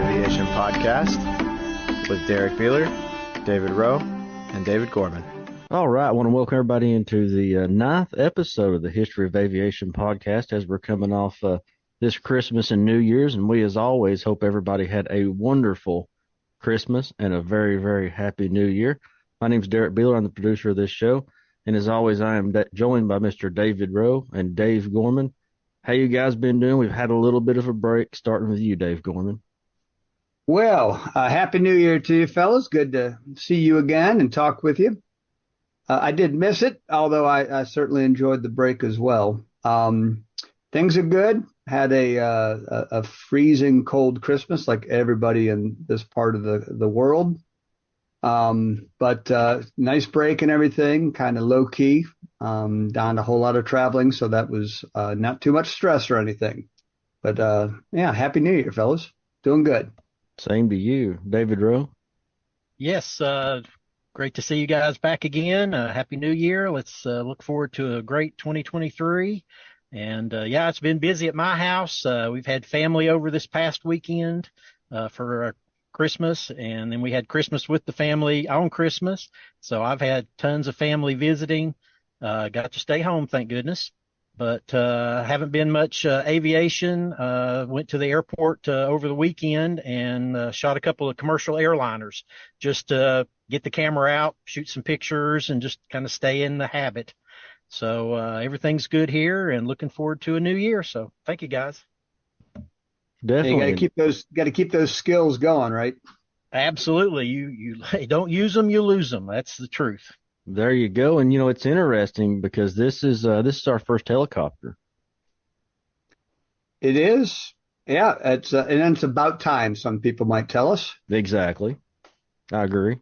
Aviation Podcast with Derrick Beeler, David Rowe, and David Gorman. All right, I want to welcome everybody into the ninth episode of the History of Aviation Podcast as we're coming off this Christmas and New Year's, and we, as always, hope everybody had a wonderful Christmas and a very, very happy New Year. My name's Derrick Beeler. I'm the producer of this show, and as always, I am joined by Mr. David Rowe and Dave Gorman. How you guys been doing? We've had a little bit of a break, starting with you, Dave Gorman. Well, Happy New Year to you, fellas. Good to see you again and talk with you. I did miss it, although I certainly enjoyed the break as well. Things are good. Had a freezing cold Christmas like everybody in this part of the world. But nice break and everything, kind of low key, down a whole lot of traveling. So that was not too much stress or anything. But yeah, Happy New Year, fellas. Doing good. Same to you, David Rowe. Yes, great to see you guys back again. Happy New Year. Let's look forward to a great 2023. And yeah, it's been busy at my house. We've had family over this past weekend for Christmas, and then we had Christmas with the family on Christmas. So I've had tons of family visiting. Got to stay home, thank goodness. But haven't been much aviation. Went to the airport over the weekend and shot a couple of commercial airliners just to get the camera out, shoot some pictures, and just kind of stay in the habit. So everything's good here and looking forward to a new year. So thank you, guys. Definitely. You got to keep those skills going, right? Absolutely. You don't use them, you lose them. That's the truth. There you go. And, it's interesting because this is our first helicopter. It is. Yeah. And it's about time, some people might tell us. Exactly. I agree.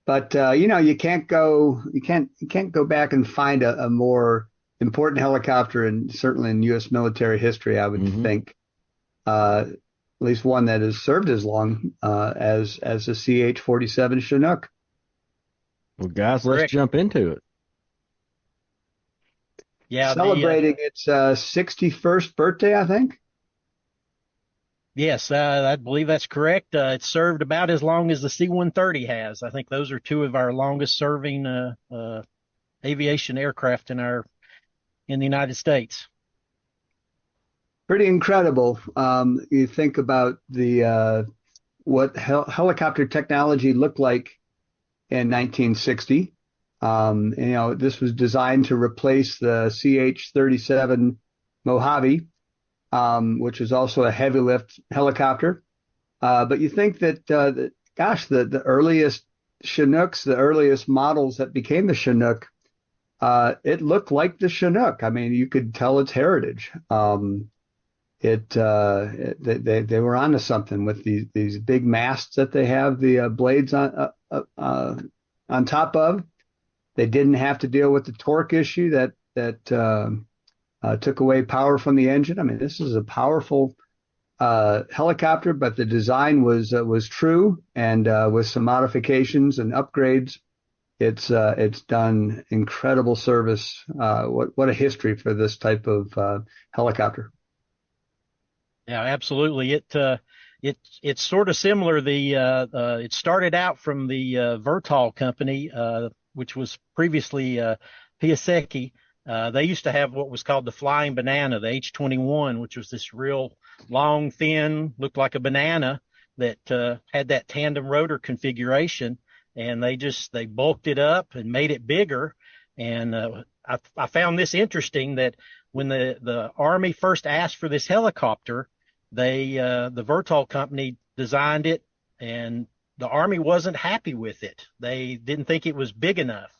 But, you can't go back and find a more important helicopter, and certainly in U.S. military history, I would think, at least one that has served as long as the CH-47 Chinook. Well, guys, let's jump into it. Yeah, celebrating its 61st birthday, I think. Yes, I believe that's correct. It's served about as long as the C-130 has. I think those are two of our longest serving aviation aircraft in the United States. Pretty incredible. You think about what helicopter technology looked like in 1960. This was designed to replace the CH-37 Mojave, which is also a heavy lift helicopter. But you think that, the earliest Chinooks, the earliest models that became the Chinook, it looked like the Chinook. I mean, you could tell its heritage. They were onto something with these big masts that they have the blades on top of. They didn't have to deal with the torque issue that took away power from the engine. I mean, this is a powerful helicopter, but the design was true, and with some modifications and upgrades, it's done incredible service. What a history for this type of helicopter. Yeah, absolutely. It's sort of similar. It started out from the Vertol company, which was previously Piasecki. They used to have what was called the Flying Banana, the H-21, which was this real long, thin, looked like a banana that had that tandem rotor configuration, and they bulked it up and made it bigger. And I found this interesting, that when the Army first asked for this helicopter, the Vertol company designed it, and the Army wasn't happy with it. They didn't think it was big enough.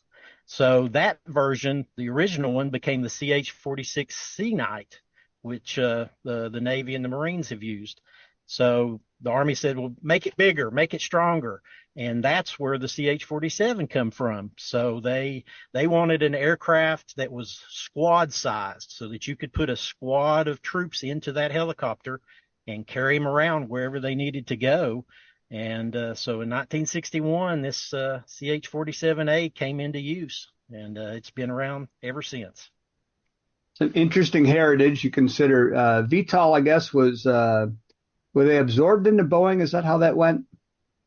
So that version, the original one, became the CH-46 Sea Knight, which the Navy and the Marines have used. So the Army said, well, make it bigger, make it stronger. And that's where the CH-47 come from. So they wanted an aircraft that was squad sized, so that you could put a squad of troops into that helicopter and carry them around wherever they needed to go. And so in 1961, this CH-47A came into use, and it's been around ever since. It's an interesting heritage. You consider VTOL, I guess, was Were they absorbed into Boeing? Is that how that went?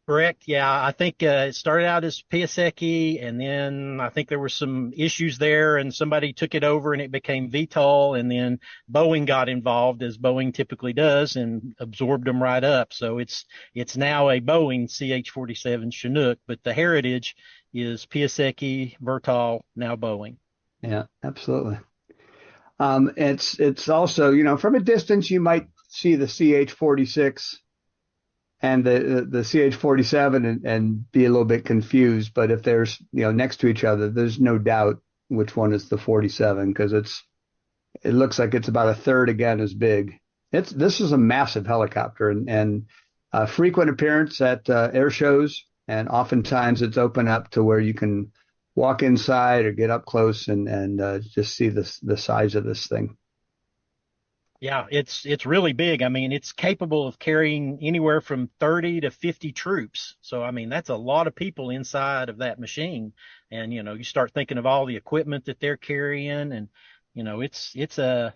Correct. Yeah, I think it started out as Piasecki, and then I think there were some issues there, and somebody took it over, and it became VTOL, and then Boeing got involved, as Boeing typically does, and absorbed them right up. So it's now a Boeing CH-47 Chinook, but the heritage is Piasecki, Vertol, now Boeing. Yeah, absolutely. It's also, you know, from a distance you might see the CH-46 and the CH-47 and be a little bit confused, but if there's, you know, next to each other, there's no doubt which one is the 47 because it looks like it's about a third again as big. This is a massive helicopter and frequent appearance at air shows, and oftentimes it's open up to where you can walk inside or get up close and just see the size of this thing. Yeah, it's really big. I mean, it's capable of carrying anywhere from 30 to 50 troops. So, I mean, that's a lot of people inside of that machine. And, you know, you start thinking of all the equipment that they're carrying, and, you know, it's a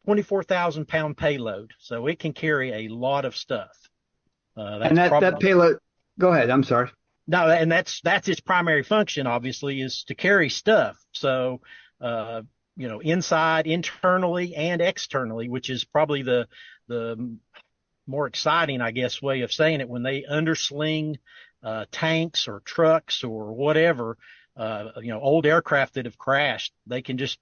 24,000 pound payload. So it can carry a lot of stuff. And that payload, go ahead. I'm sorry. No, and that's its primary function, obviously, is to carry stuff. So, you know, inside, internally, and externally, which is probably the more exciting, I guess, way of saying it. When they undersling tanks or trucks or whatever, you know, old aircraft that have crashed, they can just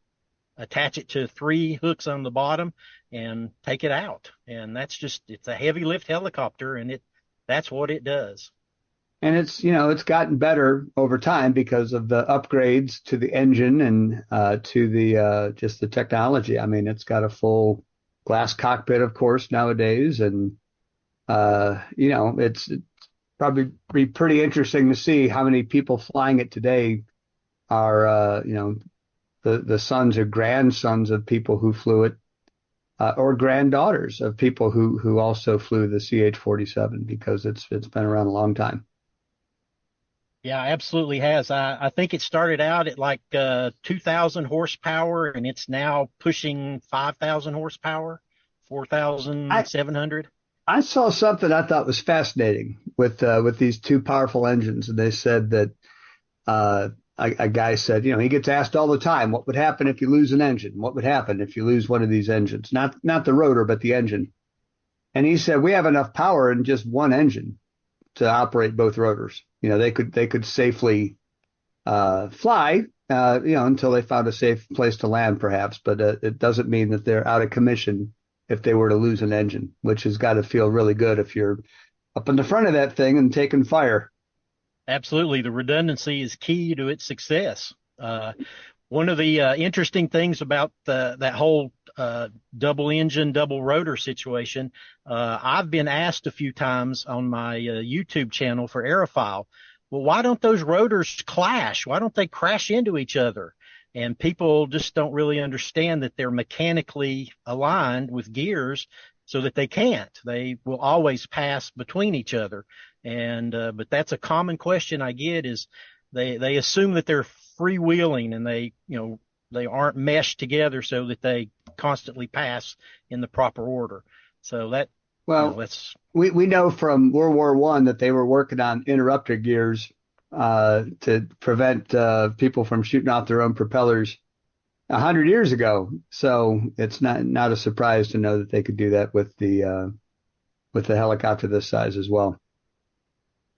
attach it to 3 hooks on the bottom and take it out. And it's a heavy lift helicopter, and that's what it does. And it's, you know, it's gotten better over time because of the upgrades to the engine and to the just the technology. I mean, it's got a full glass cockpit, of course, nowadays, and you know, it's probably be pretty interesting to see how many people flying it today are, you know, the sons or grandsons of people who flew it, or granddaughters of people who also flew the CH-47 because it's been around a long time. Yeah, absolutely has. I think it started out at like 2,000 horsepower, and it's now pushing 5,000 horsepower, 4,700. I saw something I thought was fascinating with these two powerful engines, and they said that a guy said, you know, he gets asked all the time, what would happen if you lose an engine? What would happen if you lose one of these engines? Not the rotor, but the engine. And he said, we have enough power in just one engine to operate both rotors. You know, they could safely fly, you know, until they found a safe place to land, perhaps. But it doesn't mean that they're out of commission if they were to lose an engine, which has got to feel really good if you're up in the front of that thing and taking fire. Absolutely. The redundancy is key to its success. One of the interesting things about that whole double engine, double rotor situation, I've been asked a few times on my YouTube channel for Aerophile, well, why don't those rotors clash? Why don't they crash into each other? And people just don't really understand that they're mechanically aligned with gears so that they can't. They will always pass between each other. And but that's a common question I get is they assume that they're freewheeling and they, you know, they aren't meshed together so that they constantly pass in the proper order. So that, well, you know, we know from World War I that they were working on interrupter gears to prevent people from shooting off their own propellers 100 years ago. So it's not a surprise to know that they could do that with the helicopter this size as well.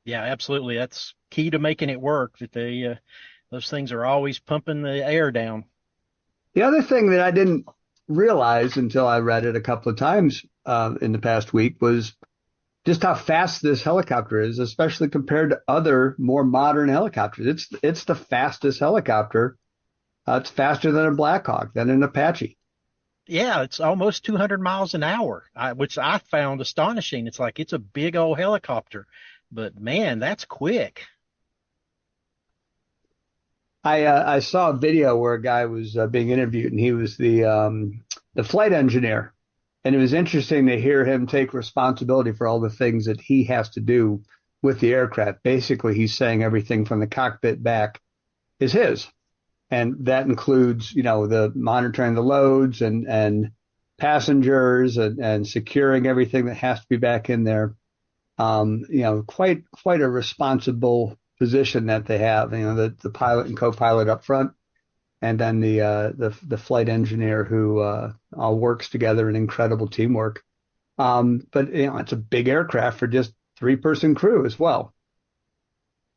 Yeah, absolutely. That's key to making it work, that they those things are always pumping the air down. The other thing that I didn't realize until I read it a couple of times in the past week was just how fast this helicopter is, especially compared to other more modern helicopters. It's the fastest helicopter. It's faster than a Black Hawk, than an Apache. Yeah, it's almost 200 miles an hour, which I found astonishing. It's like it's a big old helicopter, but man, that's quick. I saw a video where a guy was being interviewed, and he was the flight engineer, and it was interesting to hear him take responsibility for all the things that he has to do with the aircraft. Basically, he's saying everything from the cockpit back is his, and that includes, you know, the monitoring the loads and passengers and securing everything that has to be back in there. Quite a responsible position that they have. The pilot and co-pilot up front, and then the flight engineer who all works together in incredible teamwork. But it's a big aircraft for just 3-person crew as well.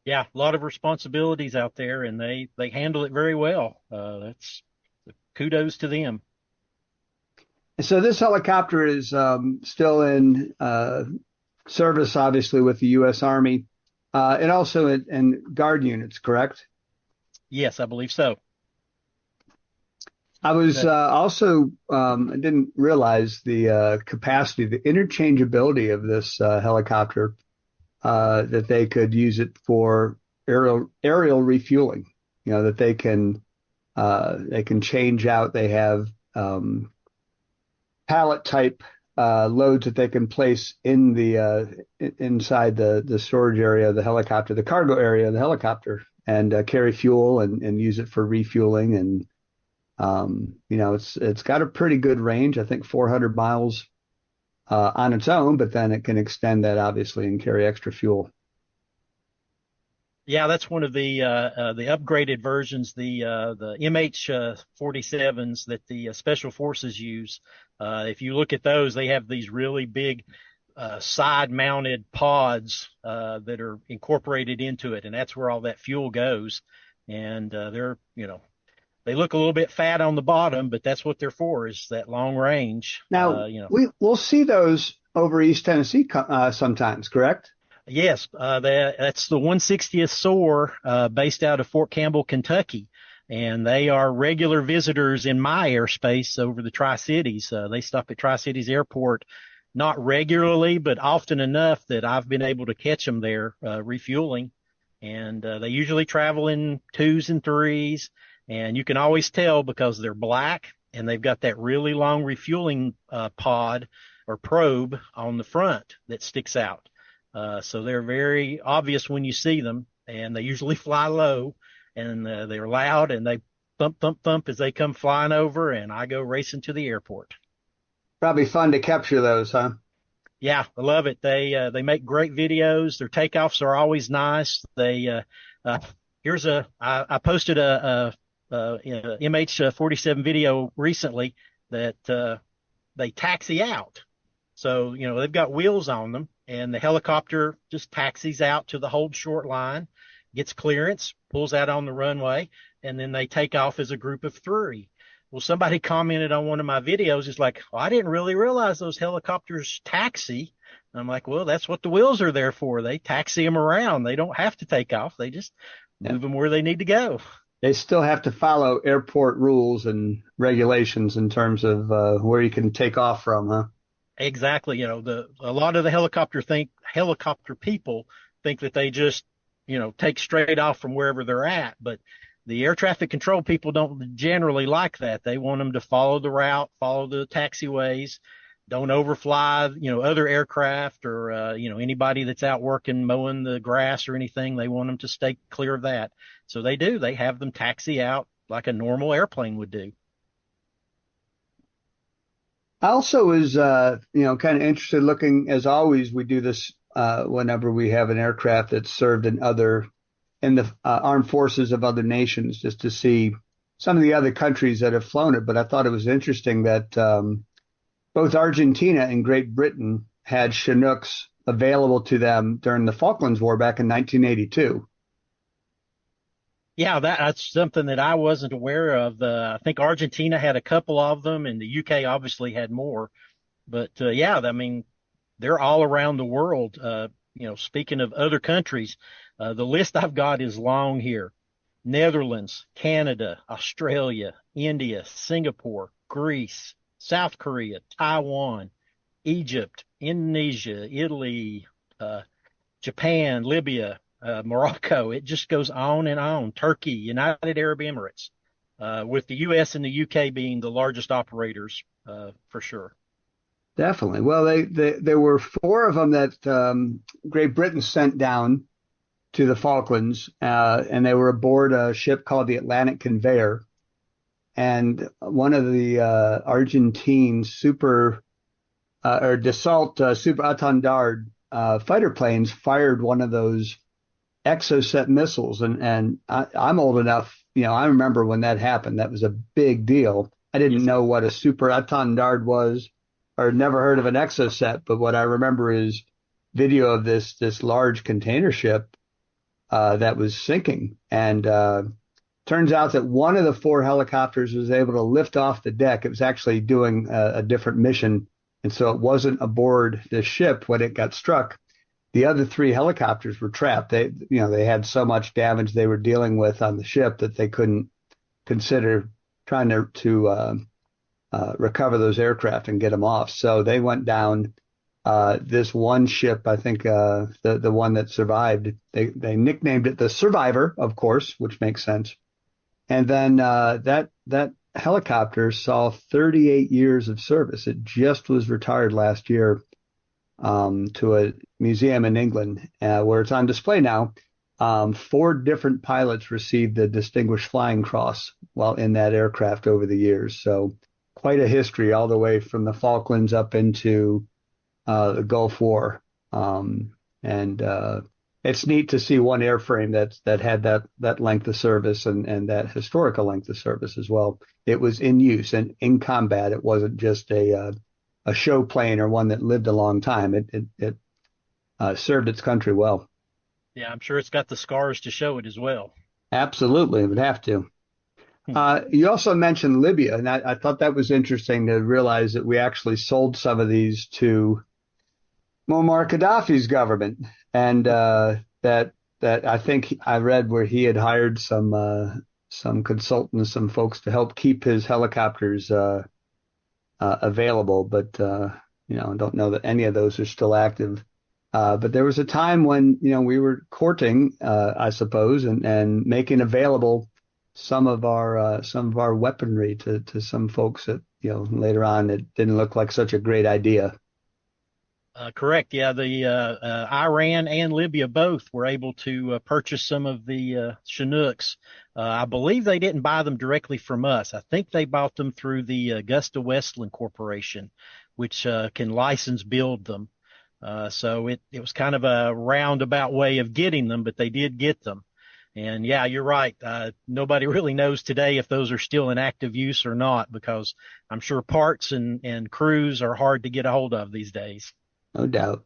Yeah, a lot of responsibilities out there, and they handle it very well. That's kudos to them. So this helicopter is still in service, obviously, with the U.S. Army, and also in guard units, correct? Yes, I believe so. I was also, I didn't realize the capacity, the interchangeability of this helicopter, that they could use it for aerial refueling. That they can change out. They have pallet type loads that they can place in the inside the storage area of the helicopter, the cargo area of the helicopter, and carry fuel and use it for refueling. And it's got a pretty good range. I think 400 miles on its own, but then it can extend that obviously and carry extra fuel. Yeah, that's one of the upgraded versions, the MH-47s that the Special Forces use. If you look at those, they have these really big side-mounted pods that are incorporated into it, and that's where all that fuel goes. And they look a little bit fat on the bottom, but that's what they're for, is that long range. Now, we'll see those over East Tennessee sometimes, correct? Yes, that's the 160th SOAR based out of Fort Campbell, Kentucky. And they are regular visitors in my airspace over the Tri-Cities. They stop at Tri-Cities Airport, not regularly, but often enough that I've been able to catch them there refueling. And they usually travel in 2s and 3s. And you can always tell because they're black and they've got that really long refueling pod or probe on the front that sticks out. So they're very obvious when you see them, and they usually fly low, and they're loud, and they thump, thump, thump as they come flying over, and I go racing to the airport. Probably fun to capture those, huh? Yeah, I love it. They make great videos. Their takeoffs are always nice. I posted a MH-47 video recently that they taxi out. So, they've got wheels on them, and the helicopter just taxis out to the hold short line, gets clearance, pulls out on the runway, and then they take off as a group of 3. Well, somebody commented on one of my videos, is like, I didn't really realize those helicopters taxi. And I'm like, well, that's what the wheels are there for. They taxi them around. They don't have to take off. They just move them where they need to go. They still have to follow airport rules and regulations in terms of where you can take off from, huh? Exactly. A lot of the helicopter people think that they just, take straight off from wherever they're at. But the air traffic control people don't generally like that. They want them to follow the route, follow the taxiways, don't overfly, other aircraft or, anybody that's out working, mowing the grass or anything. They want them to stay clear of that. So they do. They have them taxi out like a normal airplane would do. I also was, kind of interested looking, as always, we do this whenever we have an aircraft that's served in the armed forces of other nations, just to see some of the other countries that have flown it. But I thought it was interesting that both Argentina and Great Britain had Chinooks available to them during the Falklands War back in 1982. Yeah, that's something that I wasn't aware of. I think Argentina had a couple of them, and the UK obviously had more. But they're all around the world. Speaking of other countries, the list I've got is long here. Netherlands, Canada, Australia, India, Singapore, Greece, South Korea, Taiwan, Egypt, Indonesia, Italy, Japan, Libya, Morocco. It just goes on and on. Turkey, United Arab Emirates, with the U.S. and the UK being the largest operators for sure. Definitely. Well, there were 4 of them that Great Britain sent down to the Falklands, and they were aboard a ship called the Atlantic Conveyor. and one of the Argentine super or Dassault Super Atendard fighter planes fired one of those Exocet missiles, and I'm old enough, I remember when that happened. That was a big deal. I didn't know what a Super Atendard was, or never heard of an Exocet, but what I remember is video of this large container ship that was sinking, and turns out that one of the four helicopters was able to lift off the deck. It was actually doing a different mission, and so it wasn't aboard the ship when it got struck. The other three helicopters were trapped. They had so much damage they were dealing with on the ship that they couldn't consider trying to recover those aircraft and get them off. So they went down. This one ship, I think, the one that survived, they nicknamed it the Survivor, of course, which makes sense. And then that helicopter saw 38 years of service. It just was retired last year to a museum in England where it's on display now. Four different pilots received the Distinguished Flying Cross while in that aircraft over the years. So quite a history all the way from the Falklands up into the Gulf War. And it's neat to see one airframe that had that length of service and that historical length of service as well. It was in use and in combat. It wasn't just a show plane or one that lived a long time. It served its country well. Yeah, I'm sure it's got the scars to show it as well. Absolutely, it would have to. You also mentioned Libya, and I thought that was interesting to realize that we actually sold some of these to Muammar Gaddafi's government, and that I think I read where he had hired some consultants, some folks to help keep his helicopters available, but I don't know that any of those are still active. But there was a time when we were courting, I suppose, and making available some of our weaponry to some folks that later on it didn't look like such a great idea. Correct. Yeah, the Iran and Libya both were able to purchase some of the Chinooks. I believe they didn't buy them directly from us. I think they bought them through the Augusta Westland Corporation, which can license build them. So it was kind of a roundabout way of getting them, but they did get them. And yeah, you're right. Nobody really knows today if those are still in active use or not, because I'm sure parts and crews are hard to get a hold of these days. No doubt.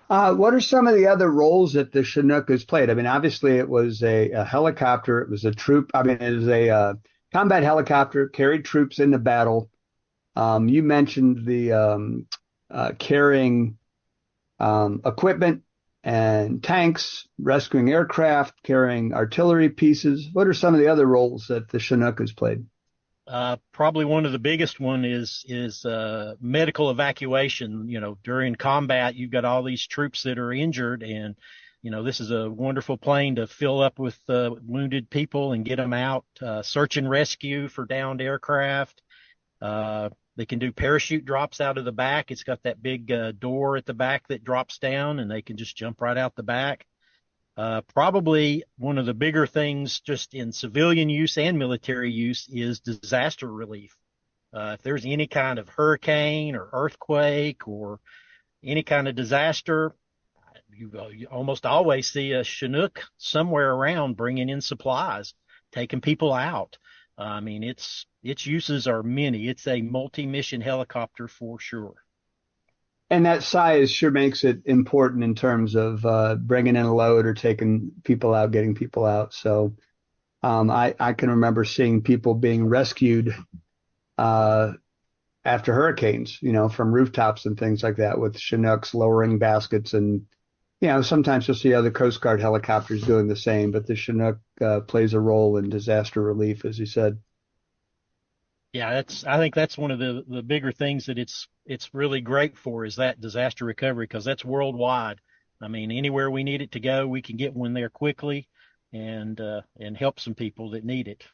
What are some of the other roles that the Chinook has played? I mean, obviously it was a helicopter. It was a troop. I mean, it was a combat helicopter, carried troops into battle. You mentioned the carrying equipment and tanks, rescuing aircraft, carrying artillery pieces. What are some of the other roles that the Chinook has played? Probably one of the biggest one is medical evacuation. During combat, you've got all these troops that are injured, and this is a wonderful plane to fill up with wounded people and get them out. Search and rescue for downed aircraft. They can do parachute drops out of the back. It's got that big door at the back that drops down, and they can just jump right out the back. Probably one of the bigger things just in civilian use and military use is disaster relief. If there's any kind of hurricane or earthquake or any kind of disaster, you almost always see a Chinook somewhere around bringing in supplies, taking people out. I mean, its uses are many. It's a multi-mission helicopter for sure. And that size sure makes it important in terms of bringing in a load or taking people out, getting people out. So I can remember seeing people being rescued after hurricanes, from rooftops and things like that with Chinooks lowering baskets. And, sometimes you'll see other Coast Guard helicopters doing the same, but the Chinook plays a role in disaster relief, as you said. Yeah, I think that's one of the bigger things that it's really great for is that disaster recovery, because that's worldwide. I mean, anywhere we need it to go, we can get one there quickly and help some people that need it.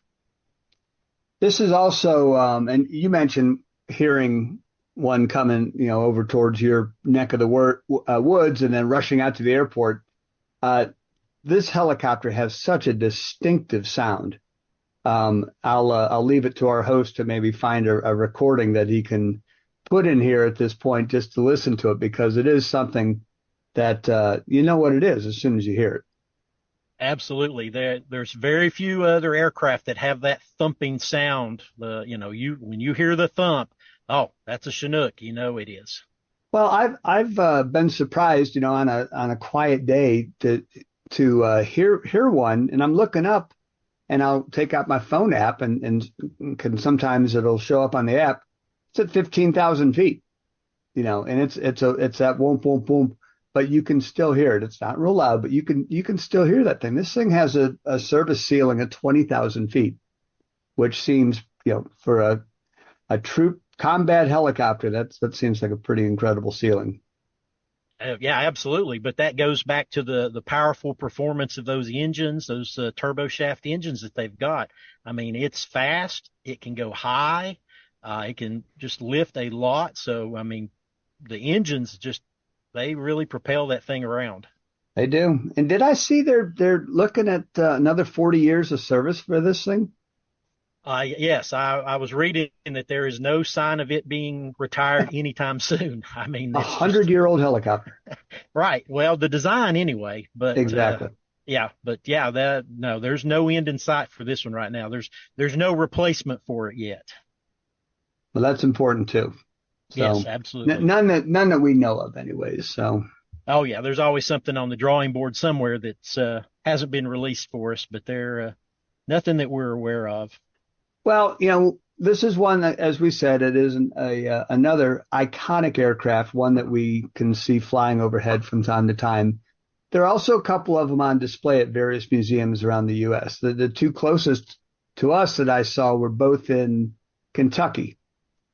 This is also, and you mentioned hearing one coming, over towards your neck of the woods and then rushing out to the airport. This helicopter has such a distinctive sound. I'll leave it to our host to maybe find a recording that he can put in here at this point just to listen to it, because it is something that you know what it is as soon as you hear it. Absolutely. There's very few other aircraft that have that thumping sound. When you hear the thump, oh, that's a Chinook. You know it is. Well, I've been surprised, on a quiet day to hear one, and I'm looking up, and I'll take out my phone app, and can sometimes it'll show up on the app. It's at 15,000 feet, and it's that boom boom boom, but you can still hear it. It's not real loud, but you can still hear that thing. This thing has a service ceiling at 20,000 feet, which seems, for a troop combat helicopter, that seems like a pretty incredible ceiling. Yeah, absolutely. But that goes back to the powerful performance of those engines, those turbo shaft engines that they've got. I mean, it's fast. It can go high. It can just lift a lot. So, I mean, the engines they really propel that thing around. They do. And did I see they're looking at another 40 years of service for this thing? Yes, I was reading that there is no sign of it being retired anytime soon. I mean, 100-year-old helicopter. Right. Well, the design anyway, but exactly. There's no end in sight for this one right now. There's no replacement for it yet. Well, that's important too. So, yes, absolutely. None that we know of, anyways. So. Oh yeah, there's always something on the drawing board somewhere that's hasn't been released for us, but they're nothing that we're aware of. Well, this is one that, as we said, it is another iconic aircraft, one that we can see flying overhead from time to time. There are also a couple of them on display at various museums around the U.S. The two closest to us that I saw were both in Kentucky.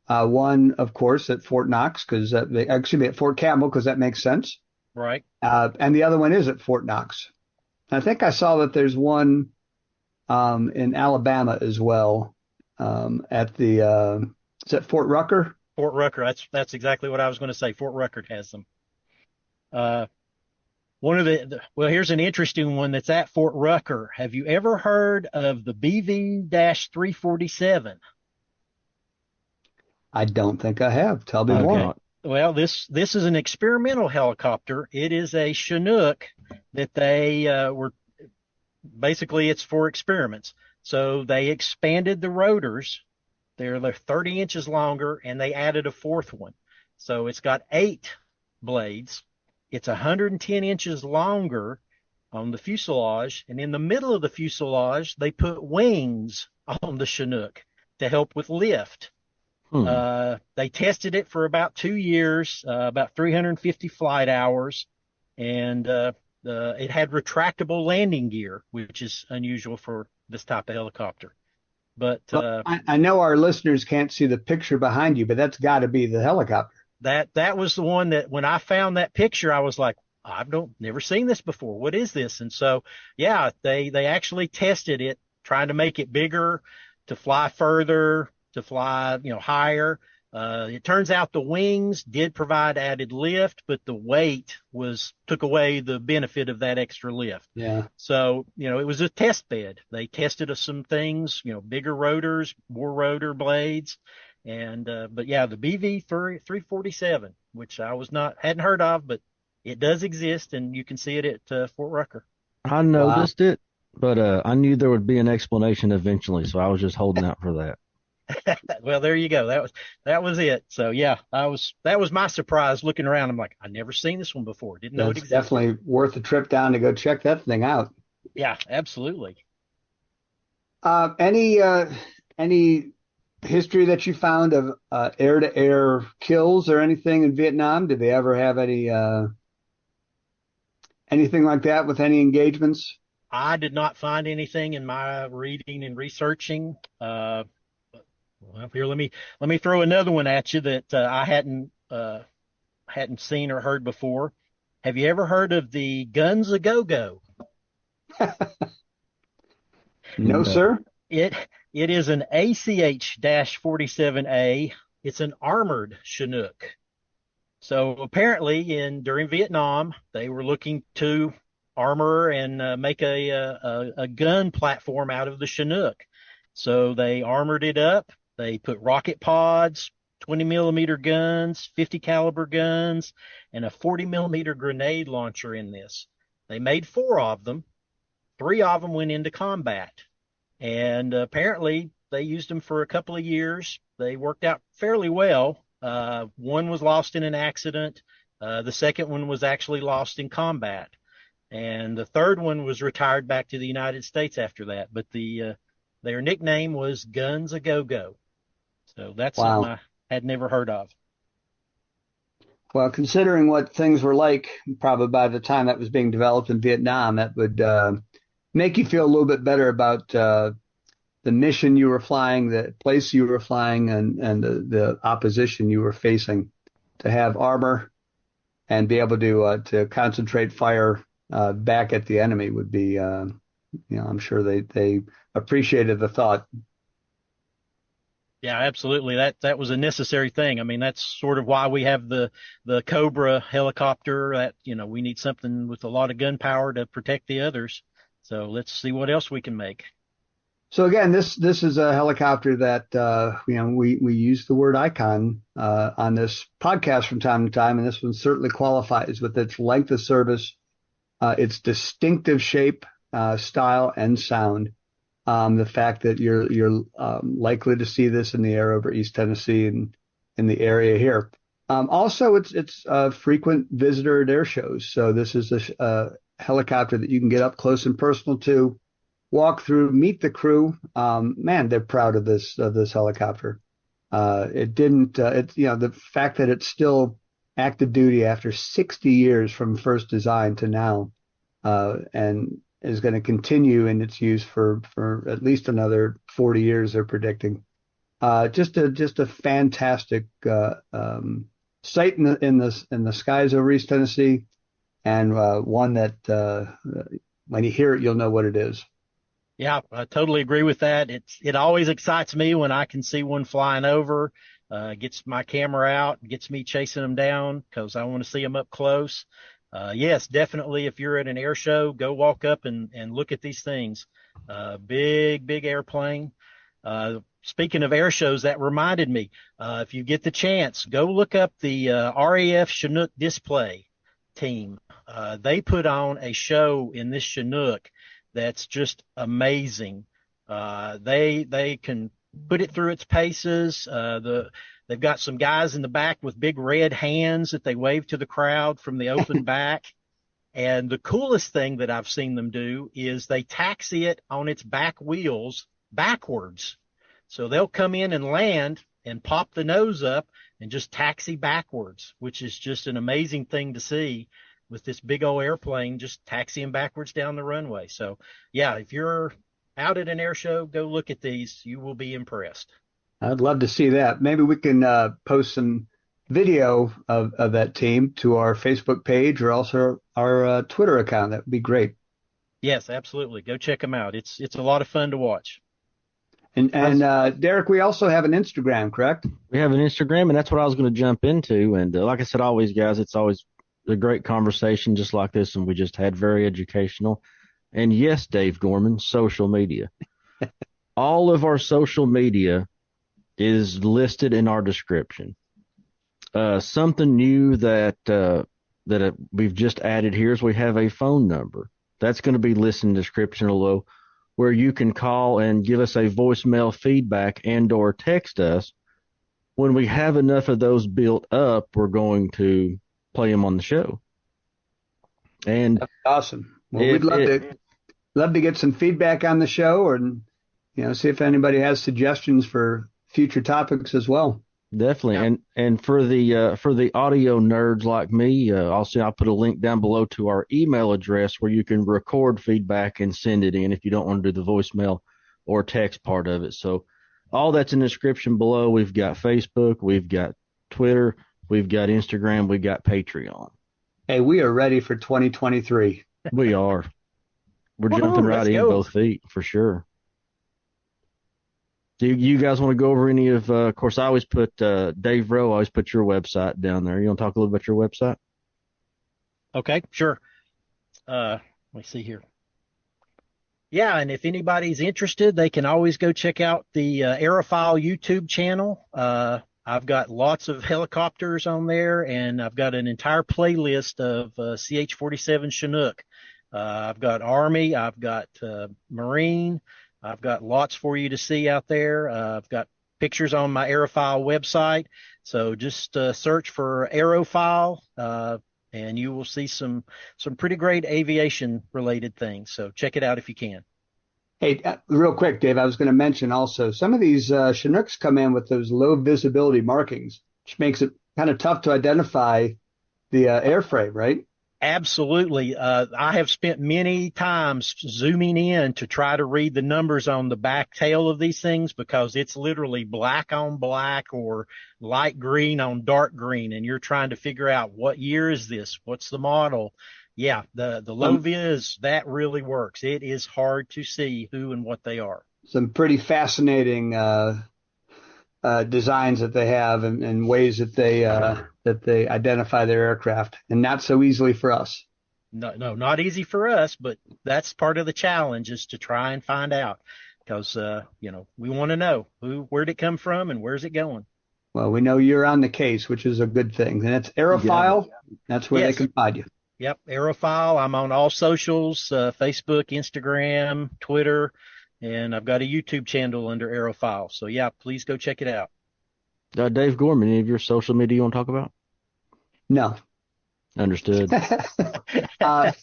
One, of course, at Fort Knox, at Fort Campbell, because that makes sense. Right. And the other one is at Fort Knox. I think I saw that there's one in Alabama as well. Is that Fort Rucker? Fort Rucker. That's exactly what I was going to say. Fort Rucker has them. Here's an interesting one that's at Fort Rucker. Have you ever heard of the BV-347? I don't think I have. Tell me more. Well, this is an experimental helicopter. It is a Chinook that they basically it's for experiments. So they expanded the rotors. They're 30 inches longer, and they added a fourth one. So it's got 8 blades. It's 110 inches longer on the fuselage, and in the middle of the fuselage, they put wings on the Chinook to help with lift. They tested it for about 2 years, about 350 flight hours, and it had retractable landing gear, which is unusual for this type of helicopter. But I know our listeners can't see the picture behind you, but that's got to be the helicopter. That was the one that when I found that picture, I was like, I've never seen this before. What is this? And so, yeah, they actually tested it, trying to make it bigger, to fly further, to fly, higher. It turns out the wings did provide added lift, but the weight took away the benefit of that extra lift. Yeah. So, it was a test bed. They tested some things, bigger rotors, more rotor blades. And, but yeah, the BV-347, which I hadn't heard of, but it does exist, and you can see it at Fort Rucker. I noticed it, but I knew there would be an explanation eventually, so I was just holding out for that. Well, there you go. That was it. So yeah, that was my surprise looking around. I'm like, I've never seen this one before. Didn't know it existed. Definitely worth a trip down to go check that thing out. Yeah, absolutely. Any history that you found of air-to-air kills or anything in Vietnam? Did they ever have anything like that with any engagements? I did not find anything in my reading and researching. Well, here, let me throw another one at you that I hadn't seen or heard before. Have you ever heard of the Guns A Go-Go? No, sir. It is an ACH-47A. It's an armored Chinook. So apparently, during Vietnam, they were looking to armor and make a gun platform out of the Chinook. So they armored it up. They put rocket pods, 20 millimeter guns, 50 caliber guns, and a 40 millimeter grenade launcher in this. They made 4 of them. 3 of them went into combat. And apparently they used them for a couple of years. They worked out fairly well. One was lost in an accident. The second one was actually lost in combat. And the third one was retired back to the United States after that. But their nickname was Guns A Go Go. So that's something I had never heard of. Well, considering what things were like probably by the time that was being developed in Vietnam, that would make you feel a little bit better about the mission you were flying, the place you were flying, and the opposition you were facing. To have armor and be able to concentrate fire back at the enemy would be, I'm sure they appreciated the thought. Yeah, absolutely. That was a necessary thing. I mean, that's sort of why we have the Cobra helicopter. That we need something with a lot of gunpowder to protect the others. So let's see what else we can make. So again, this is a helicopter that we use the word icon on this podcast from time to time, and this one certainly qualifies with its length of service, its distinctive shape, style, and sound. The fact that you're likely to see this in the air over East Tennessee and in the area here. Also, it's frequent visitor at air shows. So this is a helicopter that you can get up close and personal to, walk through, meet the crew. Man, they're proud of this helicopter. The fact that it's still active duty after 60 years from first design to now, and is going to continue in its use for at least another 40 years, they're predicting. Just a fantastic sight in the skies over East Tennessee, and one that when you hear it, you'll know what it is. Yeah, I totally agree with that. It always excites me when I can see one flying over. Gets my camera out, gets me chasing them down because I want to see them up close. Yes, definitely. If you're at an air show, go walk up and look at these things. Big airplane. Speaking of air shows, that reminded me, if you get the chance, go look up the RAF Chinook display team. They put on a show in this Chinook that's just amazing. They can put it through its paces. They've got some guys in the back with big red hands that they wave to the crowd from the open back. And the coolest thing that I've seen them do is they taxi it on its back wheels backwards. So they'll come in and land and pop the nose up and just taxi backwards, which is just an amazing thing to see with this big old airplane just taxiing backwards down the runway. So, yeah, if you're out at an air show, go look at these. You will be impressed. I'd love to see that. Maybe we can post some video of that team to our Facebook page or also our Twitter account. That would be great. Yes, absolutely. Go check them out. It's a lot of fun to watch. And Derrick, we also have an Instagram, correct? We have an Instagram, and that's what I was going to jump into. And like I said, always, guys, it's always a great conversation just like this, and we just had very educational. And yes, Dave Gorman, social media. All of our social media is listed in our description. Something new that we've just added here is we have a phone number. That's going to be listed in the description below, where you can call and give us a voicemail feedback and or text us. When we have enough of those built up, we're going to play them on the show. And that's awesome. Well, we'd love to get some feedback on the show, and see if anybody has suggestions for future topics as well. Definitely. Yeah. And for the audio nerds like me, I'll put a link down below to our email address where you can record feedback and send it in if you don't want to do the voicemail or text part of it. So all that's in the description below. We've got Facebook, we've got Twitter, we've got Instagram, we've got Patreon. Hey, we are ready for 2023. We are. We're jumping right in both feet for sure. Do you guys want to go over any of course, I always put Dave Rowe, I always put your website down there. You want to talk a little about your website? Okay, sure. Let me see here. Yeah, and if anybody's interested, they can always go check out the Aerofoil YouTube channel. I've got lots of helicopters on there, and I've got an entire playlist of CH-47 Chinook. I've got Army, I've got Marine, I've got lots for you to see out there. I've got pictures on my Aerofoil website. So just search for Aerofoil, and you will see some pretty great aviation related things. So check it out if you can. Hey, real quick, Dave, I was going to mention also some of these Chinooks come in with those low visibility markings, which makes it kind of tough to identify the airframe, right? Absolutely. I have spent many times zooming in to try to read the numbers on the back tail of these things because it's literally black on black or light green on dark green, and you're trying to figure out what year is this? What's the model? Yeah, the low vis, that really works. It is hard to see who and what they are. Some pretty fascinating designs that they have and ways that they identify their aircraft, and not so easily for us. No, not easy for us, but that's part of the challenge is to try and find out because, we want to know where'd it come from and where's it going? Well, we know you're on the case, which is a good thing. And it's Aerofoil. That's where they can find you. Yep, Aerofoil. I'm on all socials, Facebook, Instagram, Twitter, and I've got a YouTube channel under Aerofoil. So, yeah, please go check it out. Dave Gorman, any of your social media you want to talk about? No. Understood. Well,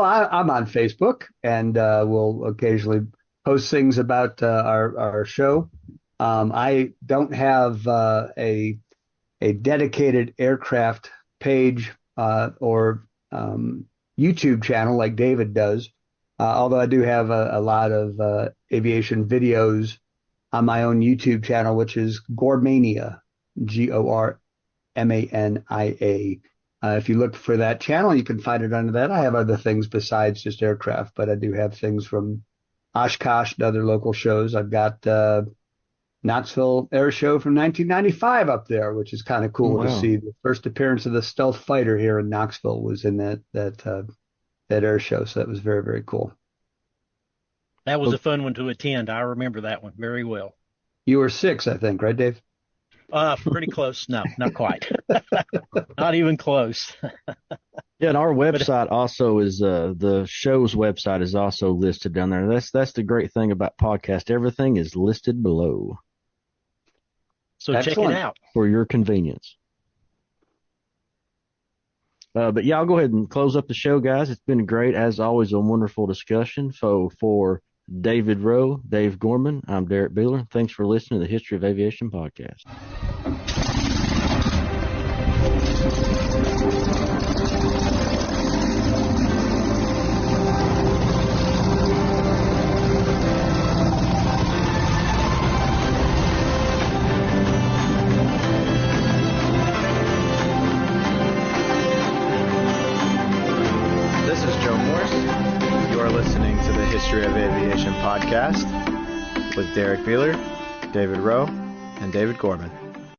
I'm on Facebook, and we'll occasionally post things about our show. I don't have a dedicated aircraft page or YouTube channel like David does, although I do have a lot of aviation videos on my own YouTube channel, which is Gormania, Gormania. If you look for that channel, you can find it under that. I have other things besides just aircraft, but I do have things from Oshkosh and other local shows. I've got Knoxville Air Show from 1995 up there, which is kind of cool to see. The first appearance of the stealth fighter here in Knoxville was in that air show, so that was very, very cool. That was a fun one to attend. I remember that one very well. You were 6, I think, right, Dave? Pretty close. No, not quite. Not even close. Yeah, and our website also is the show's website is also listed down there. That's the great thing about podcast. Everything is listed below. So Excellent. Check it out for your convenience. But yeah, I'll go ahead and close up the show, guys. It's been great, as always, a wonderful discussion. So for David Rowe, Dave Gorman, I'm Derrick Beeler. Thanks for listening to the History of Aviation Podcast. History of Aviation Podcast with Derrick Beeler, David Rowe, and David Gorman.